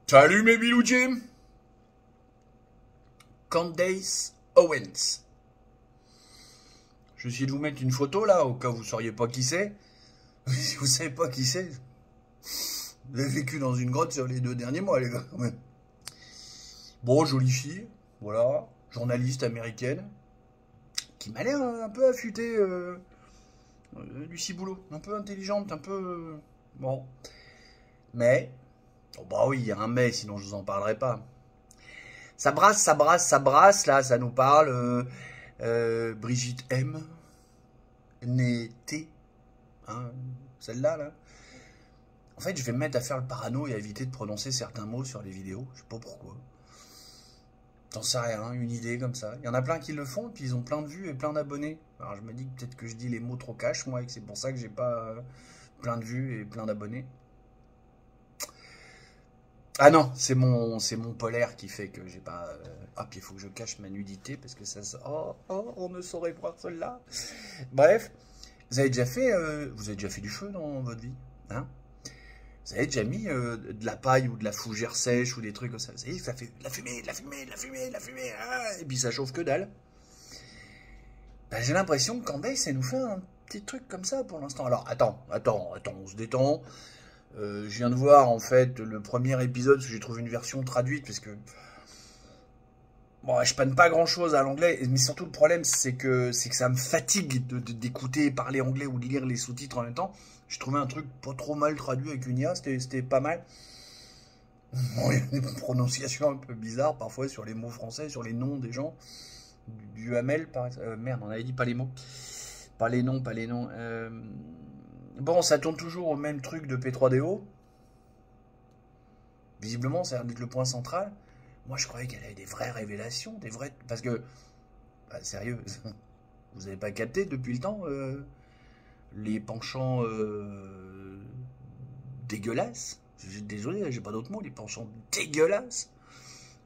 Salut mes bilous Jim. Candace Owens. Je vais essayer de vous mettre une photo là, au cas où vous ne sauriez pas qui c'est. Si vous ne savez pas qui c'est, vous avez vécu dans une grotte sur les 2 derniers mois, les gars, quand même. Bon, jolie fille, voilà, journaliste américaine, qui m'a l'air un peu affûtée du ciboulot, un peu intelligente, un peu... bon. Mais, oh bah oui, il y a un mais, sinon je vous en parlerai pas. Ça brasse, ça brasse, ça brasse, là, ça nous parle. Brigitte M. Née T. Hein, celle-là, là. En fait, je vais me mettre à faire le parano et à éviter de prononcer certains mots sur les vidéos. Je sais pas pourquoi. T'en sais rien, une idée comme ça. Il y en a plein qui le font, et puis ils ont plein de vues et plein d'abonnés. Alors je me dis peut-être que je dis les mots trop cash, moi, et que c'est pour ça que j'ai pas plein de vues et plein d'abonnés. Ah non, c'est mon polaire qui fait que j'ai pas... Ah, puis il faut que je cache ma nudité, parce que ça... Oh, on ne saurait voir celle-là. Bref, vous avez déjà fait du feu dans votre vie, hein? Vous avez déjà mis de la paille ou de la fougère sèche ou des trucs comme ça. Vous savez, ça fait de la fumée, de la fumée, de la fumée, de la fumée, hein, et puis ça chauffe que dalle. Ben, j'ai l'impression que Candace, elle nous fait un petit truc comme ça pour l'instant. Alors, attends, on se détend. Je viens de voir en fait le premier épisode, parce que j'ai trouvé une version traduite, parce que bon, je panne pas grand chose à l'anglais, mais surtout le problème c'est que ça me fatigue d'écouter parler anglais ou de lire les sous-titres en même temps. J'ai trouvé un truc pas trop mal traduit avec une IA, c'était pas mal. Bon, il y a des prononciations un peu bizarres parfois sur les mots français, sur les noms des gens. Du Hamel, par exemple. Merde, on avait dit pas les mots. Pas les noms, pas les noms. Bon, ça tourne toujours au même truc de P3DO. Visiblement, ça a l'air d'être le point central. Moi, je croyais qu'elle avait des vraies révélations, des vraies... Parce que, bah, sérieux, vous n'avez pas capté depuis le temps les penchants dégueulasses. Désolé, j'ai pas d'autre mot, les penchants dégueulasses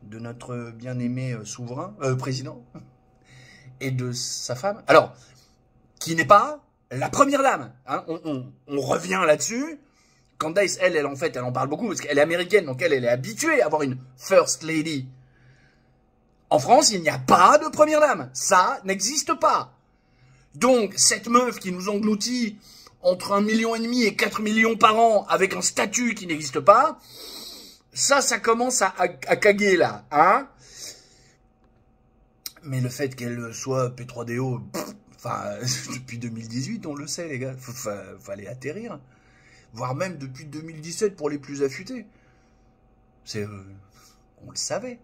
de notre bien-aimé souverain, président, et de sa femme. Alors, qui n'est pas la première dame. Hein, on revient là-dessus. Candace, elle en fait, elle en parle beaucoup parce qu'elle est américaine, donc elle est habituée à avoir une first lady. En France, il n'y a pas de première dame. Ça n'existe pas. Donc, cette meuf qui nous engloutit entre 1,5 million et 4 millions par an avec un statut qui n'existe pas, ça commence à caguer là, hein. Mais le fait qu'elle soit P3DO, enfin, depuis 2018, on le sait, les gars, fallait atterrir. Voire même depuis 2017 pour les plus affûtés. On le savait.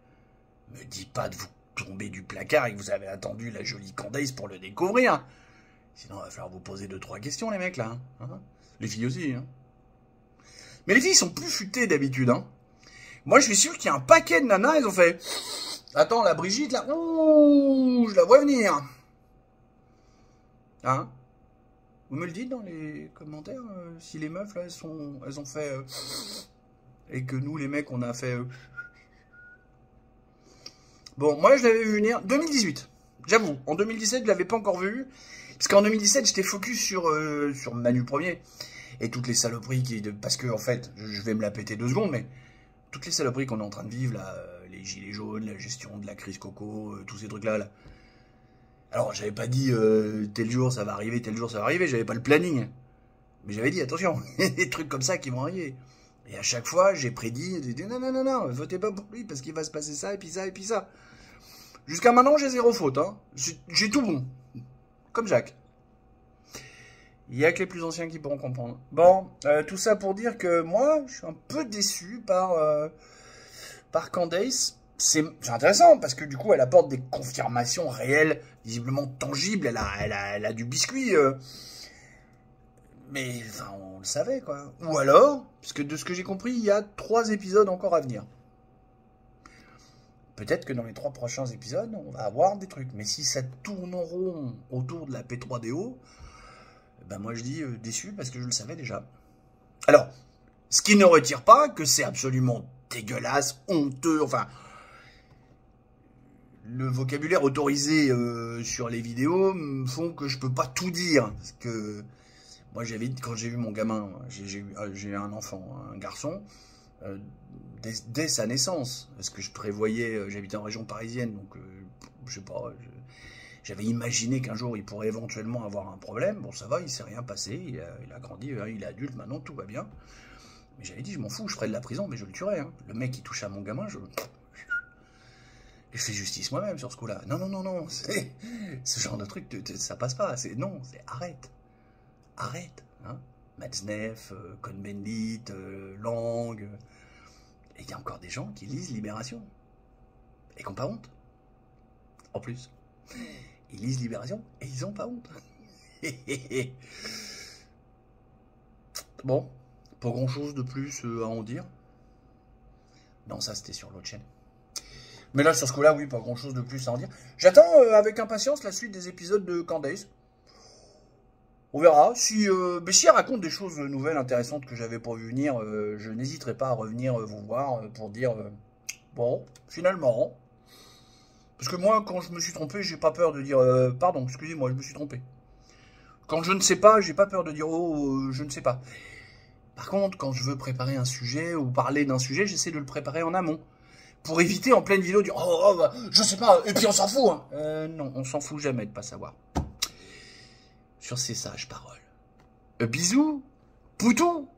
Me dis pas de vous tomber du placard et que vous avez attendu la jolie Candace pour le découvrir. Sinon, il va falloir vous poser 2-3 questions, les mecs, là. Hein, les filles aussi, hein. Mais les filles sont plus futées d'habitude, hein. Moi, je suis sûr qu'il y a un paquet de nanas, elles ont fait... Attends, la Brigitte, là... Ouh, je la vois venir. Hein? Vous me le dites dans les commentaires si les meufs là elles ont fait et que nous les mecs on a fait Bon, moi je l'avais vu venir 2018. J'avoue, en 2017 je l'avais pas encore vu parce qu'en 2017 j'étais focus sur Manu Premier et toutes les saloperies parce que en fait, je vais me la péter 2 secondes, mais toutes les saloperies qu'on est en train de vivre là, les gilets jaunes, la gestion de la crise coco, tous ces trucs là. Alors, j'avais pas dit tel jour ça va arriver, tel jour ça va arriver, j'avais pas le planning. Mais j'avais dit, attention, il y a des trucs comme ça qui vont arriver. Et à chaque fois, j'ai prédit, j'ai dit, non, votez pas pour lui parce qu'il va se passer ça, et puis ça, et puis ça. Jusqu'à maintenant, j'ai 0 faute, hein. J'ai tout bon. Comme Jacques. Il y a que les plus anciens qui pourront comprendre. Bon, tout ça pour dire que moi, je suis un peu déçu par Candace. C'est intéressant parce que du coup elle apporte des confirmations réelles, visiblement tangibles, elle a du biscuit, mais enfin on le savait quoi. Ou alors, parce que de ce que j'ai compris, il y a 3 épisodes encore à venir. Peut-être que dans les 3 prochains épisodes, on va avoir des trucs, mais si ça tourne en rond autour de la P3DO, ben moi je dis déçu parce que je le savais déjà. Alors, ce qui ne retire pas que c'est absolument dégueulasse, honteux, enfin... Le vocabulaire autorisé sur les vidéos font que je peux pas tout dire. Parce que moi, quand j'ai vu mon gamin, j'ai un enfant, un garçon, euh, dès sa naissance. Parce que je prévoyais, j'habitais en région parisienne, donc je sais pas, j'avais imaginé qu'un jour il pourrait éventuellement avoir un problème. Bon, ça va, il s'est rien passé, il a grandi, il est adulte maintenant, tout va bien. Mais j'avais dit, je m'en fous, je ferais de la prison, mais je le tuerais. Hein. Le mec qui touche à mon gamin, je fais justice moi-même sur ce coup-là. Non, non, non, non, ce genre de truc, ça passe pas. Non, c'est arrête. Arrête. Hein. Matzneff, Cohn-Bendit, Lang. Et il y a encore des gens qui lisent Libération. Et qui n'ont pas honte. En plus. Ils lisent Libération et ils n'ont pas honte. Bon, pas grand-chose de plus à en dire. Non, ça c'était sur l'autre chaîne. Mais là, sur ce coup-là, oui, pas grand-chose de plus à en dire. J'attends avec impatience la suite des épisodes de Candace. On verra. Si elle raconte des choses nouvelles, intéressantes que j'avais pas vu venir, je n'hésiterai pas à revenir vous voir pour dire bon, finalement. Parce que moi, quand je me suis trompé, j'ai pas peur de dire pardon, excusez-moi, je me suis trompé. Quand je ne sais pas, j'ai pas peur de dire oh, je ne sais pas. Par contre, quand je veux préparer un sujet ou parler d'un sujet, j'essaie de le préparer en amont. Pour éviter en pleine vidéo de dire oh, bah, je sais pas, et puis on s'en fout. Hein. Non, on s'en fout jamais de pas savoir. Sur ces sages paroles. Bisous, poutou,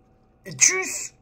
et tchuss.